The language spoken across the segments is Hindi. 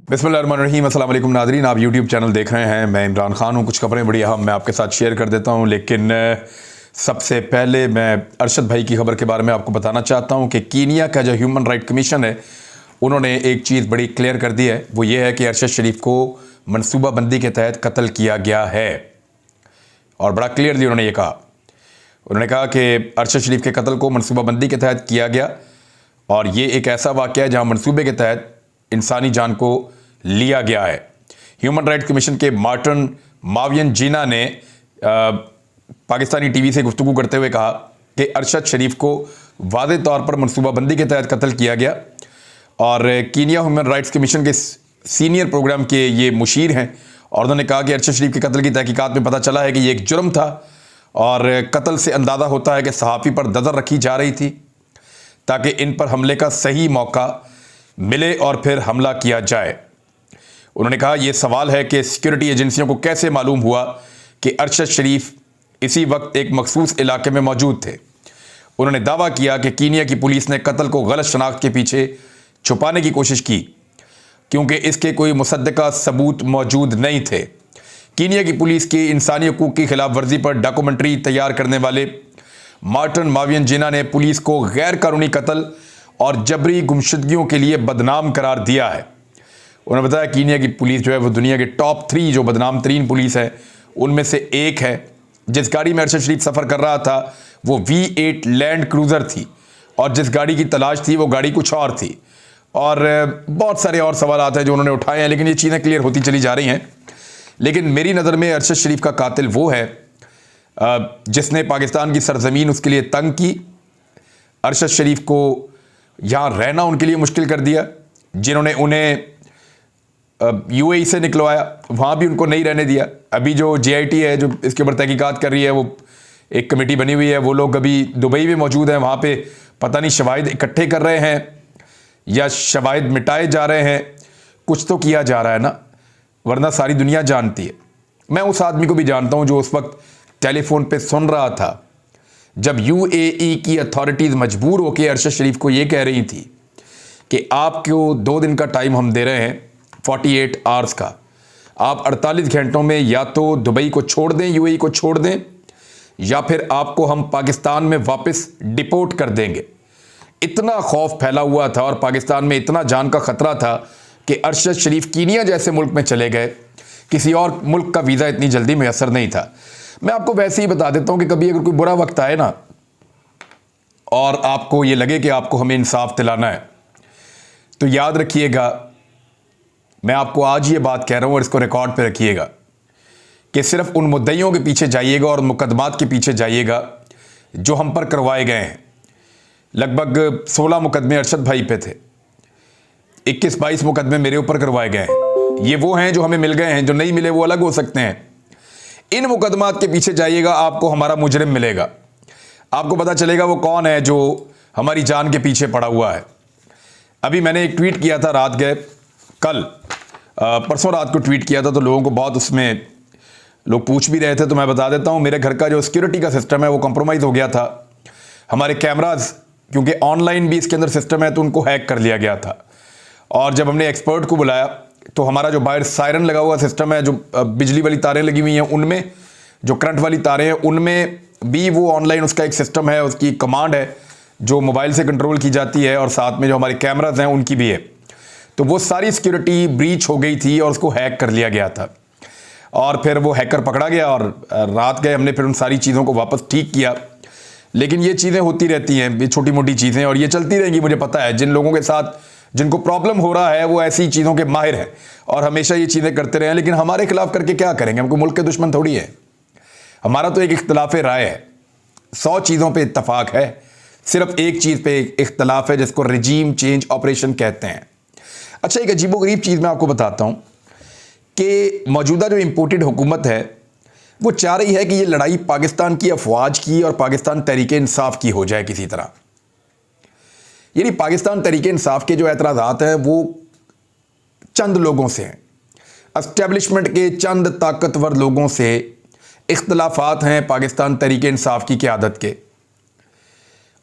बिस्मिल्लाहिर्रहमानिर्रहीम। अस्सलाम वालेकुम नाज़रीन, आप यूट्यूब चैनल देख रहे हैं। मैं इमरान खान हूँ। कुछ खबरें बड़ी अहम मैं आपके साथ शेयर कर देता हूँ, लेकिन सबसे पहले मैं अरशद भाई की खबर के बारे में आपको बताना चाहता हूँ कि कीनिया का जो ह्यूमन राइट कमीशन है, उन्होंने एक चीज़ बड़ी क्लियर कर दी है। वो ये है कि अरशद शरीफ को मनसूबाबंदी के तहत कत्ल किया गया है, और बड़ा क्लियरली उन्होंने ये कहा। उन्होंने कहा कि अरशद शरीफ के कत्ल को मनसूबाबंदी के तहत किया गया, और ये एक ऐसा वाक़या है जहाँ मनसूबे के तहत इंसानी जान को लिया गया है। ह्यूमन राइट्स कमीशन के मार्टिन मावियनजीना ने पाकिस्तानी टीवी से गुफ्तगू करते हुए कहा कि अरशद शरीफ को वाज़ेह तौर पर मनसूबाबंदी के तहत कत्ल किया गया, और कीनिया ह्यूमन राइट्स कमीशन के सीनियर प्रोग्राम के ये मुशीर हैं, और उन्होंने कहा कि अरशद शरीफ के कत्ल की तहकीकात में पता चला है कि ये एक जुर्म था, और कत्ल से अंदाज़ा होता है कि सहाफ़ी पर नज़र रखी जा रही थी ताकि इन पर हमले का सही मौका मिले और फिर हमला किया जाए। उन्होंने कहा यह सवाल है कि सिक्योरिटी एजेंसियों को कैसे मालूम हुआ कि अरशद शरीफ इसी वक्त एक मखसूस इलाके में मौजूद थे। उन्होंने दावा किया कि कीनिया की पुलिस ने कत्ल को गलत शनाख्त के पीछे छुपाने की कोशिश की, क्योंकि इसके कोई मुसद्दका सबूत मौजूद नहीं थे। कीनिया की पुलिस की इंसानी हकूक़ की खिलाफ वर्जी पर डॉक्यूमेंट्री तैयार करने वाले मार्टिन मावियनजीना ने पुलिस को गैर कानूनी कत्ल और जबरी गुमशुदगियों के लिए बदनाम करार दिया है। उन्होंने बताया कीनिया की पुलिस जो है वो दुनिया के टॉप 3 जो बदनाम तरीन पुलिस है उनमें से एक है। जिस गाड़ी में अरशद शरीफ सफ़र कर रहा था वो V8 लैंड क्रूज़र थी, और जिस गाड़ी की तलाश थी वो गाड़ी कुछ और थी, और बहुत सारे और सवाल हैं जो उन्होंने उठाए हैं, लेकिन ये चीज़ें क्लियर होती चली जा रही हैं। लेकिन मेरी नज़र में अरशद शरीफ का कातिल वो है जिसने पाकिस्तान की सरजमीन उसके लिए तंग की, अरशद शरीफ को यहाँ रहना उनके लिए मुश्किल कर दिया, जिन्होंने उन्हें UAE से निकलवाया, वहाँ भी उनको नहीं रहने दिया। अभी जो JIT है जो इसके ऊपर तहकीकात कर रही है, वो एक कमेटी बनी हुई है, वो लोग अभी दुबई में मौजूद हैं। वहाँ पे पता नहीं शवाहिद इकट्ठे कर रहे हैं या शवाहिद मिटाए जा रहे हैं, कुछ तो किया जा रहा है ना, वरना सारी दुनिया जानती है। मैं उस आदमी को भी जानता हूँ जो उस वक्त टेलीफोन पे सुन रहा था जब UAE की अथॉरिटीज़ मजबूर होकर अरशद शरीफ को ये कह रही थी कि आपको 2 दिन का टाइम हम दे रहे हैं, 48 आवर्स का, आप 48 घंटों में या तो दुबई को छोड़ दें, UAE को छोड़ दें, या फिर आपको हम पाकिस्तान में वापस डिपोर्ट कर देंगे। इतना खौफ फैला हुआ था और पाकिस्तान में इतना जान का ख़तरा था कि अरशद शरीफ कीनिया जैसे मुल्क में चले गए। किसी और मुल्क का वीज़ा इतनी जल्दी मैसर नहीं था। मैं आपको वैसे ही बता देता हूं कि कभी अगर कोई बुरा वक्त आए ना और आपको ये लगे कि आपको हमें इंसाफ दिलाना है, तो याद रखिएगा, मैं आपको आज ये बात कह रहा हूं और इसको रिकॉर्ड पे रखिएगा कि सिर्फ उन मुद्दइयों के पीछे जाइएगा और मुकदमात के पीछे जाइएगा जो हम पर करवाए गए हैं। लगभग 16 मुकदमे अरशद भाई पे थे, 21-22 मुकदमे मेरे ऊपर करवाए गए हैं। ये वो हैं जो हमें मिल गए हैं, जो नहीं मिले वो अलग हो सकते हैं। इन मुकदमात के पीछे जाइएगा, आपको हमारा मुजरिम मिलेगा, आपको पता चलेगा वो कौन है जो हमारी जान के पीछे पड़ा हुआ है। अभी मैंने एक ट्वीट किया था रात गए, कल परसों रात को ट्वीट किया था, तो लोगों को बहुत उसमें लोग पूछ भी रहे थे, तो मैं बता देता हूँ। मेरे घर का जो सिक्योरिटी का सिस्टम है वो कॉम्प्रोमाइज़ हो गया था। हमारे कैमराज, क्योंकि ऑनलाइन भी इसके अंदर सिस्टम है, तो उनको हैक कर लिया गया था। और जब हमने एक्सपर्ट को बुलाया तो हमारा जो बाहर सायरन लगा हुआ सिस्टम है, जो बिजली वाली तारें लगी हुई हैं उनमें, जो करंट वाली तारें हैं उनमें भी वो ऑनलाइन उसका एक सिस्टम है, उसकी कमांड है जो मोबाइल से कंट्रोल की जाती है, और साथ में जो हमारे कैमराज हैं उनकी भी है। तो वो सारी सिक्योरिटी ब्रीच हो गई थी और उसको हैक कर लिया गया था, और फिर वो हैकर पकड़ा गया और रात गए हमने फिर उन सारी चीज़ों को वापस ठीक किया। लेकिन ये चीज़ें होती रहती हैं, ये छोटी मोटी चीज़ें, और ये चलती रहेंगी। मुझे पता है जिन लोगों के साथ जिनको प्रॉब्लम हो रहा है वो ऐसी चीज़ों के माहिर हैं और हमेशा ये चीज़ें करते रहे हैं, लेकिन हमारे खिलाफ करके क्या करेंगे? हमको मुल्क के दुश्मन थोड़ी है। हमारा तो एक इख्तलाफ राय है, 100 चीज़ों पे इत्तफाक है, सिर्फ एक चीज़ पे इख्तलाफ है जिसको रिजीम चेंज ऑपरेशन कहते हैं। अच्छा, एक अजीबोगरीब चीज़ मैं आपको बताता हूँ कि मौजूदा जो इम्पोर्टेड हुकूमत है वो चाह रही है कि ये लड़ाई पाकिस्तान की अफवाज की और पाकिस्तान तहरीक इंसाफ की हो जाए किसी तरह। यानी पाकिस्तान तहरीक इंसाफ के जो एतराज़ात हैं वो चंद लोगों से हैं, एस्टेब्लिशमेंट के चंद ताकतवर लोगों से इख्तलाफात हैं पाकिस्तान तहरीक इंसाफ की क़यादत के।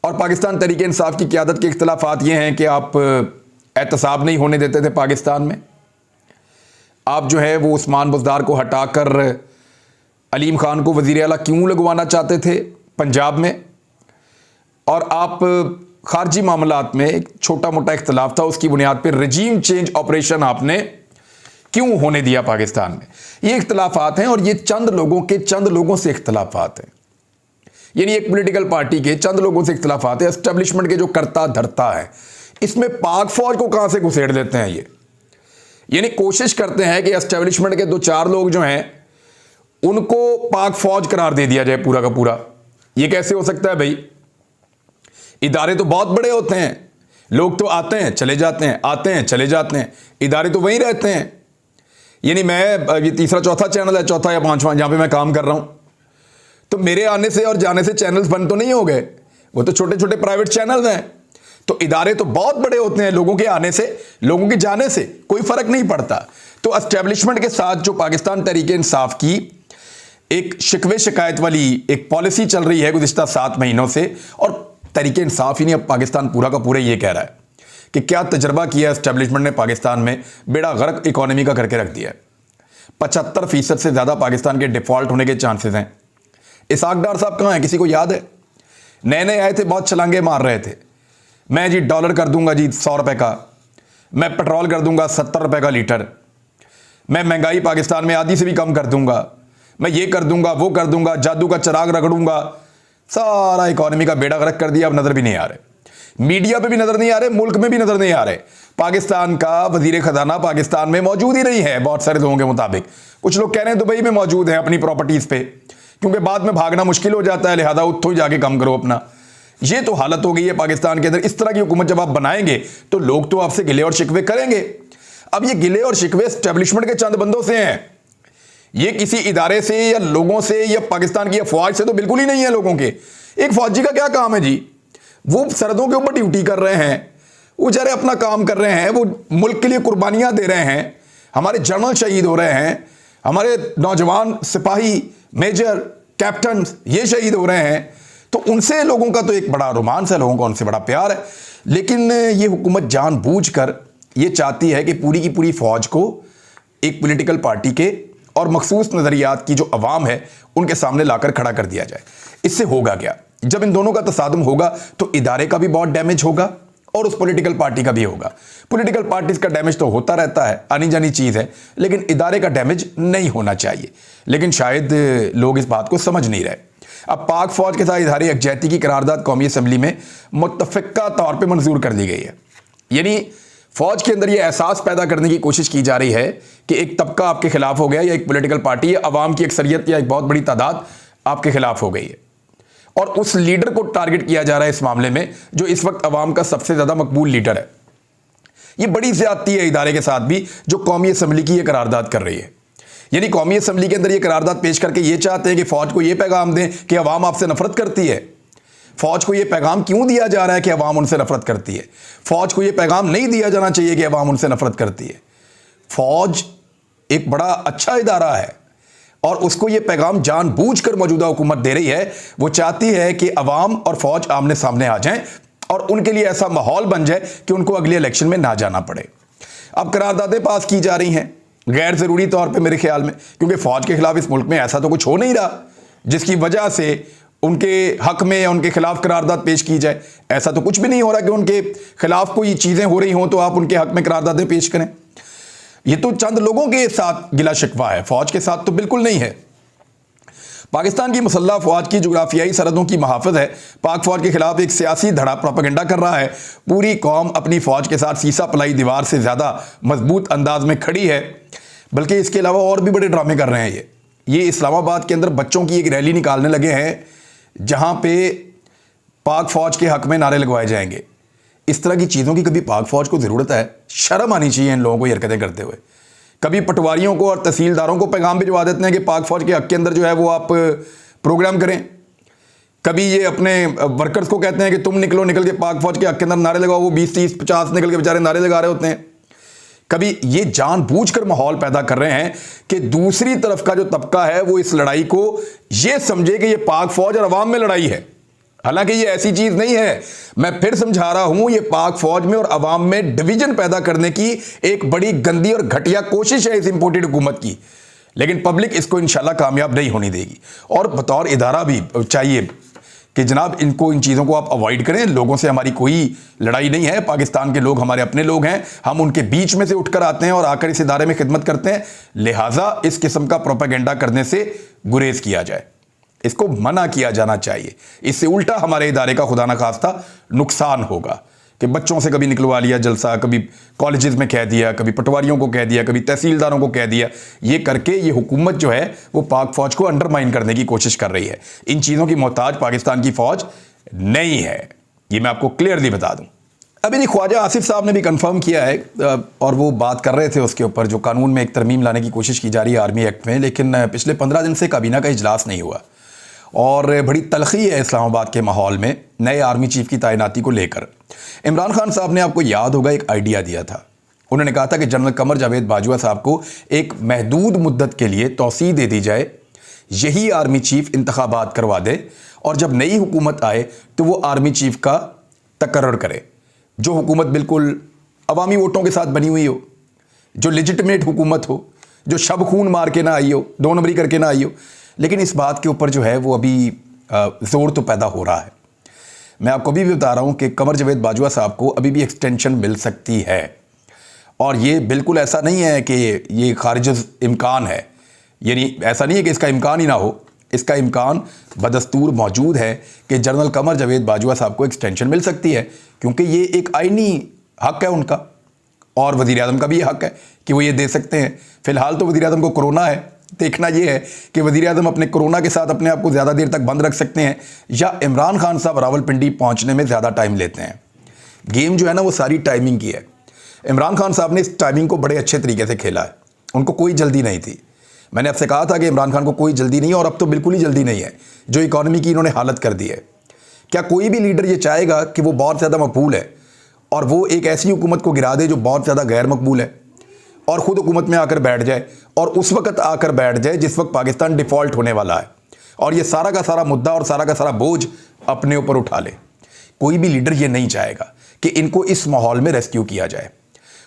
और पाकिस्तान तहरीक इंसाफ की क़यादत के इख्तलाफात ये हैं कि आप एहतसाब नहीं होने देते थे पाकिस्तान में, आप जो है वो उस्मान बुज़दार को हटाकर अलीम खान को वज़ीर आला क्यों लगवाना चाहते थे पंजाब में, और आप खारजी मामलात में एक छोटा मोटा इख्तलाफ था, उसकी बुनियाद पर रजीम चेंज ऑपरेशन आपने क्यों होने दिया पाकिस्तान में। ये इख्तलाफात हैं और ये चंद लोगों से इख्तलाफात हैं, यानी एक पॉलिटिकल पार्टी के चंद लोगों से इख्तलाफात है, एस्टेब्लिशमेंट के जो करता धरता है। इसमें पाक फौज को कहां से घुसेड़ देते हैं ये, यानी कोशिश करते हैं कि एस्टेब्लिशमेंट के 2-4 लोग जो हैं उनको पाक फौज करार दे दिया जाए पूरा का पूरा। ये कैसे हो सकता है भाई? इदारे तो बहुत बड़े होते हैं, लोग तो आते हैं चले जाते हैं, आते हैं चले जाते हैं, इदारे तो वहीं रहते हैं। यानी मैं, ये तीसरा चौथा चैनल है, चौथा या पांचवा जहां पे मैं काम कर रहा हूं, तो मेरे आने से और जाने से चैनल्स बंद तो नहीं हो गए, वो तो छोटे छोटे प्राइवेट चैनल्स हैं। तो इदारे तो बहुत बड़े होते हैं, लोगों के आने से लोगों के जाने से कोई फर्क नहीं पड़ता। तो एस्टेब्लिशमेंट के साथ जो पाकिस्तान तहरीक-ए-इंसाफ की एक शिकवे शिकायत वाली एक पॉलिसी चल रही है गुज़िश्ता 7 महीनों से, और तहरीक-ए-इंसाफ ही नहीं, अब पाकिस्तान पूरा का पूरा ये कह रहा है कि क्या तजर्बा किया एस्टेब्लिशमेंट ने पाकिस्तान में, बेड़ा गर्क इकोनॉमी का करके रख दिया है। 75% से ज़्यादा पाकिस्तान के डिफ़ॉल्ट होने के चांसेस हैं। इसाक डार साहब कहाँ हैं, किसी को याद है? नए नए आए थे, बहुत छलांगे मार रहे थे, मैं जी डॉलर कर दूंगा जी 100 रुपए का, मैं पेट्रोल कर दूंगा 70 रुपए का लीटर, मैं महंगाई पाकिस्तान में आधी से भी कम कर दूंगा, मैं ये कर दूंगा वो कर दूंगा, जादू का चिराग रगड़ूंगा। सारा इकोनॉमी का बेड़ा गर्क कर दिया, अब नजर भी नहीं आ रहे, मीडिया पे भी नजर नहीं आ रहे, मुल्क में भी नजर नहीं आ रहे। पाकिस्तान का वजीर खजाना पाकिस्तान में मौजूद ही नहीं है बहुत सारे लोगों के मुताबिक। कुछ लोग कह रहे हैं दुबई में मौजूद हैं अपनी प्रॉपर्टीज पे, क्योंकि बाद में भागना मुश्किल हो जाता है, लिहाजा उत्थों ही जाके कम करो अपना। ये तो हालत हो गई है पाकिस्तान के अंदर। इस तरह की हुकूमत जब आप बनाएंगे तो लोग तो आपसे गिले और शिकवे करेंगे। अब ये गिले और शिकवे एस्टेब्लिशमेंट के चंद बंदों से हैं, ये किसी इदारे से या लोगों से या पाकिस्तान की अफवाज से तो बिल्कुल ही नहीं है। लोगों के, एक फौजी का क्या काम है जी? वो सरहदों के ऊपर ड्यूटी कर रहे हैं, वो बेचारे अपना काम कर रहे हैं, वो मुल्क के लिए कुर्बानियां दे रहे हैं, हमारे जनरल शहीद हो रहे हैं, हमारे नौजवान सिपाही, मेजर, कैप्टन ये शहीद हो रहे हैं। तो उनसे लोगों का तो एक बड़ा रोमांस है, लोगों का उनसे बड़ा प्यार है। लेकिन ये हुकूमत जानबूझकर ये चाहती है कि पूरी की पूरी फौज को एक पॉलिटिकल पार्टी के और मखसूस नज़रियात की जो अवाम है उनके सामने लाकर खड़ा कर दिया जाए। इससे होगा क्या? जब इन दोनों का तसादुम होगा तो इदारे का भी बहुत डैमेज होगा और उस पॉलिटिकल पार्टी का भी होगा। पॉलिटिकल पार्टीज का डैमेज तो होता रहता है, आनी जानी चीज़ है, लेकिन इदारे का डैमेज नहीं होना चाहिए। लेकिन शायद लोग इस बात को समझ नहीं रहे। अब पाक फौज के साथ इजहार यकजहती की करारदाद कौमी असम्बली में मुत्तफ़िक़ा तौर पर मंजूर कर दी गई है। यानी फौज के अंदर यह एहसास पैदा करने की कोशिश की जा रही है कि एक तबका आपके खिलाफ हो गया, या एक पॉलिटिकल पार्टी या अवाम की अक्सरियत या एक बहुत बड़ी तादाद आपके खिलाफ हो गई है, और उस लीडर को टारगेट किया जा रहा है इस मामले में जो इस वक्त अवाम का सबसे ज्यादा मकबूल लीडर है। यह बड़ी ज्यादती है इदारे के साथ भी जो कौमी असम्बली की यह करारदाद कर रही है। यानी कौमी असम्बली के अंदर यह करारदाद पेश करके यह चाहते हैं कि फौज को यह पैगाम दें कि अवाम आपसे नफरत करती है। फौज को यह पैगाम क्यों दिया जा रहा है कि अवाम उनसे नफरत करती है? फौज को यह पैगाम नहीं दिया जाना चाहिए कि अवाम उनसे नफरत करती है। फौज एक बड़ा अच्छा इदारा है और उसको यह पैगाम जानबूझकर मौजूदा हुकूमत दे रही है। वो चाहती है कि अवाम और फौज आमने सामने आ जाएं और उनके लिए ऐसा माहौल बन जाए कि उनको अगले इलेक्शन में ना जाना पड़े। अब करारदादें पास की जा रही हैं गैर ज़रूरी तौर पे मेरे ख्याल में, क्योंकि फ़ौज के खिलाफ इस मुल्क में ऐसा तो कुछ हो नहीं रहा जिसकी वजह से उनके हक में या उनके खिलाफ करारदाद पेश की जाए। ऐसा तो कुछ भी नहीं हो रहा कि उनके खिलाफ कोई चीज़ें हो रही हों तो आप उनके हक में करारदादें पेश करें। ये तो चंद लोगों के साथ गिला शिकवा है, फ़ौज के साथ तो बिल्कुल नहीं है। पाकिस्तान की मुसल्लह फ़ौज की जुग्राफियाई सरहदों की महाफिज है। पाक फ़ौज के खिलाफ एक सियासी धड़ा प्रोपेगेंडा कर रहा है। पूरी कौम अपनी फ़ौज के साथ सीसा पलाई दीवार से ज़्यादा मजबूत अंदाज में खड़ी है। बल्कि इसके अलावा और भी बड़े ड्रामे कर रहे हैं। ये इस्लामाबाद के अंदर बच्चों की एक रैली निकालने लगे हैं जहाँ पे पाक फ़ौज के हक में नारे लगवाए जाएंगे। इस तरह की चीज़ों की कभी पाक फ़ौज को ज़रूरत है? शर्म आनी चाहिए इन लोगों को हरकतें करते हुए। कभी पटवारियों को और तहसीलदारों को पैगाम भिजवा देते हैं कि पाक फ़ौज के हक के अंदर जो है वो आप प्रोग्राम करें। कभी ये अपने वर्कर्स को कहते हैं कि तुम निकलो, निकल के पाक फ़ौज के हक के अंदर नारे लगाओ। वो 20, 30, 50 निकल के बेचारे नारे लगा रहे होते हैं। कभी ये जानबूझकर माहौल पैदा कर रहे हैं कि दूसरी तरफ का जो तबका है वो इस लड़ाई को ये समझे कि ये पाक फ़ौज और अवाम में लड़ाई है। हालांकि ये ऐसी चीज नहीं है, मैं फिर समझा रहा हूं, ये पाक फौज में और अवाम में डिवीजन पैदा करने की एक बड़ी गंदी और घटिया कोशिश है इस इंपोर्टेड हुकूमत की। लेकिन पब्लिक इसको इंशाल्लाह कामयाब नहीं होने देगी। और बतौर इदारा भी चाहिए कि जनाब इनको, इन चीज़ों को आप अवॉइड करें। लोगों से हमारी कोई लड़ाई नहीं है, पाकिस्तान के लोग हमारे अपने लोग हैं, हम उनके बीच में से उठकर आते हैं और आकर इस इदारे में खिदमत करते हैं। लिहाजा इस किस्म का प्रोपेगेंडा करने से गुरेज किया जाए, इसको मना किया जाना चाहिए। इससे उल्टा हमारे इदारे का खुदा न खास्ता नुकसान होगा कि बच्चों से कभी निकलवा लिया जलसा, कभी कॉलेजेस में कह दिया, कभी पटवारियों को कह दिया, कभी तहसीलदारों को कह दिया। ये करके ये हुकूमत जो है वो पाक फौज को अंडरमाइन करने की कोशिश कर रही है। इन चीज़ों की मोहताज पाकिस्तान की फौज नहीं है, ये मैं आपको क्लियरली बता दूं। अभी जी ख्वाजा आसिफ साहब ने भी कंफर्म किया है और वो बात कर रहे थे उसके ऊपर जो कानून में एक तरमीम लाने की कोशिश की जा रही है आर्मी एक्ट में, लेकिन पिछले 15 दिन से काबीना का इजलास नहीं हुआ और बड़ी तलखी है इस्लामाबाद के माहौल में नए आर्मी चीफ की तैनाती को लेकर। इमरान खान साहब ने, आपको याद होगा, एक आइडिया दिया था। उन्होंने कहा था कि जनरल कमर जावेद बाजवा साहब को एक महदूद मुद्दत के लिए तौसीह दे दी जाए, यही आर्मी चीफ इंतखाबात करवा दे और जब नई हुकूमत आए तो वो आर्मी चीफ का तकर्रर करे, जो हुकूमत बिल्कुल अवामी वोटों के साथ बनी हुई हो, जो लेजिटिमेट हुकूमत हो, जो शब खून मार के ना आई हो, 2 नंबरी करके ना आई हो। लेकिन इस बात के ऊपर जो है वो अभी ज़ोर तो पैदा हो रहा है। मैं आपको अभी भी बता रहा हूँ कि कमर जावेद बाजवा साहब को अभी भी एक्सटेंशन मिल सकती है और ये बिल्कुल ऐसा नहीं है कि ये खारिज इम्कान है, यानी ऐसा नहीं है कि इसका इम्कान ही ना हो, इसका इम्कान बदस्तूर मौजूद है कि जनरल कमर जावेद बाजवा साहब को एक्सटेंशन मिल सकती है, क्योंकि ये एक आईनी हक है उनका और वज़ीर आज़म का भी ये हक है कि वो ये दे सकते हैं। फ़िलहाल तो वज़ीर आज़म को कोरोना है, देखना यह है कि वज़ीर आज़म अपने कोरोना के साथ अपने आप को ज़्यादा देर तक बंद रख सकते हैं या इमरान खान साहब रावलपिंडी पहुंचने में ज़्यादा टाइम लेते हैं। गेम जो है ना वो सारी टाइमिंग की है। इमरान खान साहब ने इस टाइमिंग को बड़े अच्छे तरीके से खेला है, उनको कोई जल्दी नहीं थी। मैंने आपसे कहा था कि इमरान खान को कोई जल्दी नहीं है और अब तो बिल्कुल ही जल्दी नहीं है। जो इकॉनमी की इन्होंने हालत कर दी है, क्या कोई भी लीडर ये चाहेगा कि वो बहुत ज़्यादा मकबूल है और वो एक ऐसी हुकूमत को गिरा दे जो बहुत ज़्यादा गैर मकबूल है और ख़ुद हुकूमत में आकर बैठ जाए और उस वक्त आकर बैठ जाए जिस वक्त पाकिस्तान डिफ़ॉल्ट होने वाला है और ये सारा का सारा मुद्दा और सारा का सारा बोझ अपने ऊपर उठा ले? कोई भी लीडर ये नहीं चाहेगा कि इनको इस माहौल में रेस्क्यू किया जाए।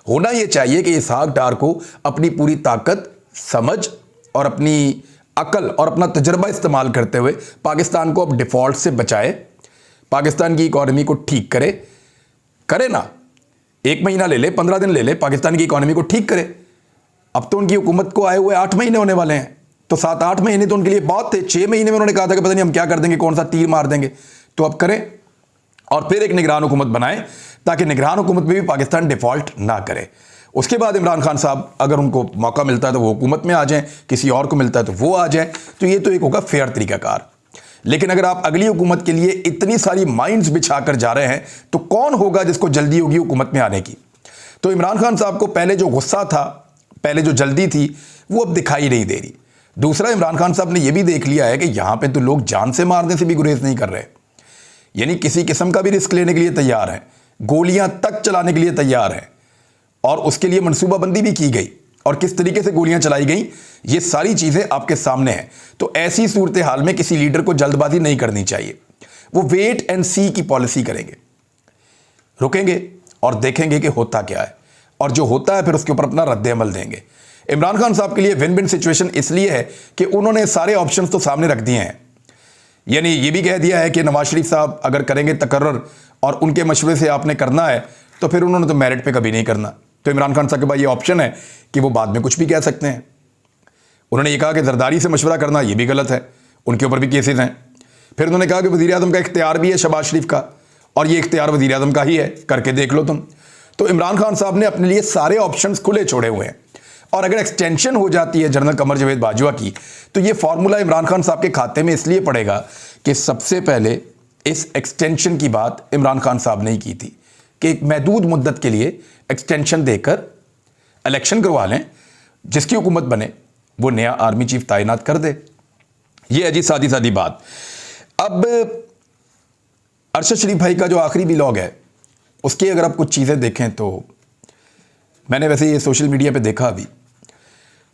होना ये चाहिए कि इसहाक डार को अपनी पूरी ताकत, समझ और अपनी अकल और अपना तजर्बा इस्तेमाल करते हुए पाकिस्तान को अब डिफ़ॉल्ट से बचाए, पाकिस्तान की इकॉनमी को ठीक करे ना, 1 महीना ले ले, 15 दिन ले ले, पाकिस्तान की इकॉनमी को ठीक करे। अब तो उनकी हुकूमत को आए हुए 8 महीने होने वाले हैं, तो 7-8 महीने तो उनके लिए बहुत थे। 6 महीने में उन्होंने कहा था कि पता नहीं हम क्या कर देंगे, कौन सा तीर मार देंगे। तो अब करें और फिर एक निगरान हुकूमत बनाएं ताकि निगरान हुकूमत में भी पाकिस्तान डिफ़ॉल्ट ना करे। उसके बाद इमरान खान साहब अगर उनको मौका मिलता है तो वो हुकूमत में आ जाएं, किसी और को मिलता है तो वो आ जाए, तो ये तो एक होगा फेयर तरीकाकार। लेकिन अगर आप अगली हुकूमत के लिए इतनी सारी माइंड्स बिछा कर जा रहे हैं तो कौन होगा जिसको जल्दी होगी हुकूमत में आने की? तो इमरान खान साहब को पहले जो गुस्सा था, पहले जो जल्दी थी, वो अब दिखाई नहीं दे रही। दूसरा, इमरान खान साहब ने यह भी देख लिया है कि यहां पे तो लोग जान से मारने से भी गुरेज नहीं कर रहे, यानी किसी किस्म का भी रिस्क लेने के लिए तैयार हैं, गोलियां तक चलाने के लिए तैयार हैं और उसके लिए मनसूबाबंदी भी की गई और किस तरीके से गोलियां चलाई गई, ये सारी चीजें आपके सामने हैं। तो ऐसी सूरत हाल में किसी लीडर को जल्दबाजी नहीं करनी चाहिए। वो वेट एंड सी की पॉलिसी करेंगे, रुकेंगे और देखेंगे कि होता क्या है और जो होता है फिर उसके ऊपर अपना रद्द अमल देंगे। इमरान खान साहब के लिए विन विन सिचुएशन इसलिए है कि उन्होंने सारे ऑप्शंस तो सामने रख दिए हैं, यानी ये भी कह दिया है कि नवाज शरीफ साहब अगर करेंगे तकर्रर और उनके मशवरे से आपने करना है तो फिर उन्होंने तो मेरिट पे कभी नहीं करना। तो इमरान खान साहब के पास ये ऑप्शन है कि वो बाद में कुछ भी कह सकते हैं। उन्होंने ये कहा कि जरदारी से मशवरा करना ये भी गलत है, उनके ऊपर भी केसेस हैं। फिर उन्होंने कहा कि वज़ीर आज़म का इख्तियार भी है शहबाज शरीफ का और ये इख्तियार वज़ीर आज़म का ही है, करके देख लो तुम। तो इमरान खान साहब ने अपने लिए सारे ऑप्शंस खुले छोड़े हुए हैं और अगर एक्सटेंशन हो जाती है जनरल कमर जावेद बाजवा की तो ये फार्मूला इमरान खान साहब के खाते में इसलिए पड़ेगा कि सबसे पहले इस एक्सटेंशन की बात इमरान खान साहब ने ही की थी कि एक महदूद मुद्दत के लिए एक्सटेंशन देकर इलेक्शन करवा लें, जिसकी हुकूमत बने वो नया आर्मी चीफ तैनात कर दे। ये है जी सादी सादी बात। अब अरशद शरीफ भाई का जो आखिरी व्लॉग है उसकी अगर आप कुछ चीज़ें देखें तो मैंने वैसे ये सोशल मीडिया पे देखा अभी,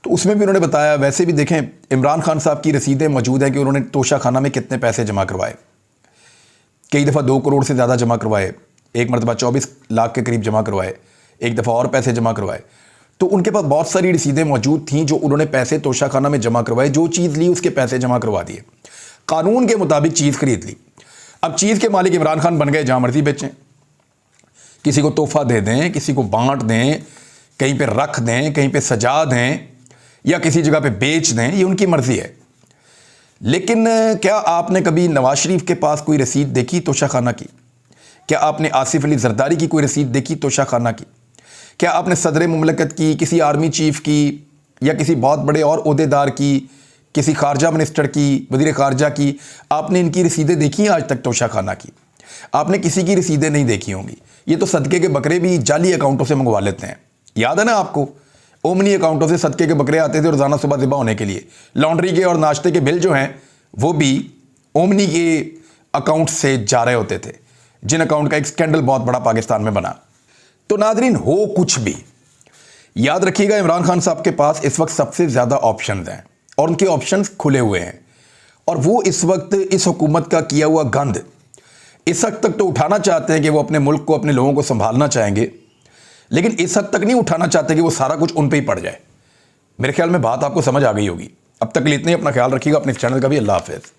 तो उसमें भी उन्होंने बताया, वैसे भी देखें इमरान खान साहब की रसीदें मौजूद हैं कि उन्होंने तोशा खाना में कितने पैसे जमा करवाए। कई दफ़ा 2 करोड़ से ज़्यादा जमा करवाए, एक मरतबा 24 लाख के करीब जमा करवाए, एक दफ़ा और पैसे जमा करवाए। तो उनके पास बहुत सारी रसीदें मौजूद थीं जो उन्होंने पैसे तोशाखाना में जमा करवाए, जो चीज़ ली उसके पैसे जमा करवा दिए, कानून के मुताबिक चीज़ खरीद ली। अब चीज़ के मालिक इमरान खान बन गए, जहाँ मर्जी बेचें, किसी को तोहफा दे दें, किसी को बांट दें, कहीं पे रख दें, कहीं पे सजा दें या किसी जगह पे बेच दें, ये उनकी मर्जी है। लेकिन क्या आपने कभी नवाज शरीफ के पास कोई रसीद देखी तोशाखाना की? क्या आपने आसिफ अली जरदारी की कोई रसीद देखी तोशाखाना की? क्या आपने सदर मुमलकत की, किसी आर्मी चीफ की या किसी बहुत बड़े और ओहदेदार की, किसी खारजा मिनिस्टर की, वज़ीर खारजा की, आपने इनकी रसीदें देखी हैं आज तक तोशाखाना की? आपने किसी की रसीदें नहीं देखी होंगी। ये तो सदके के बकरे भी जाली अकाउंटों से मंगवा लेते हैं। याद है ना आपको, ओमनी अकाउंटों से सदके के बकरे आते थे रोज़ाना सुबह ज़िबा होने के लिए। लॉन्ड्री के और नाश्ते के बिल जो हैं वो भी ओमनी के अकाउंट से जा रहे होते थे, जिन अकाउंट का एक स्कैंडल बहुत बड़ा पाकिस्तान में बना। तो नादरीन, हो कुछ भी, याद रखिएगा इमरान खान साहब के पास इस वक्त सबसे ज़्यादा ऑप्शंस हैं और उनके ऑप्शंस खुले हुए हैं। और वो इस वक्त इस हुकूमत का किया हुआ गंद इस हद तक तो उठाना चाहते हैं कि वो अपने मुल्क को, अपने लोगों को संभालना चाहेंगे, लेकिन इस हद तक नहीं उठाना चाहते कि वो सारा कुछ उन पे ही पड़ जाए। मेरे ख्याल में बात आपको समझ आ गई होगी। अब तक के लिए इतना ही। अपना ख्याल रखिएगा, अपने चैनल का भी। अल्लाह हाफ़िज़।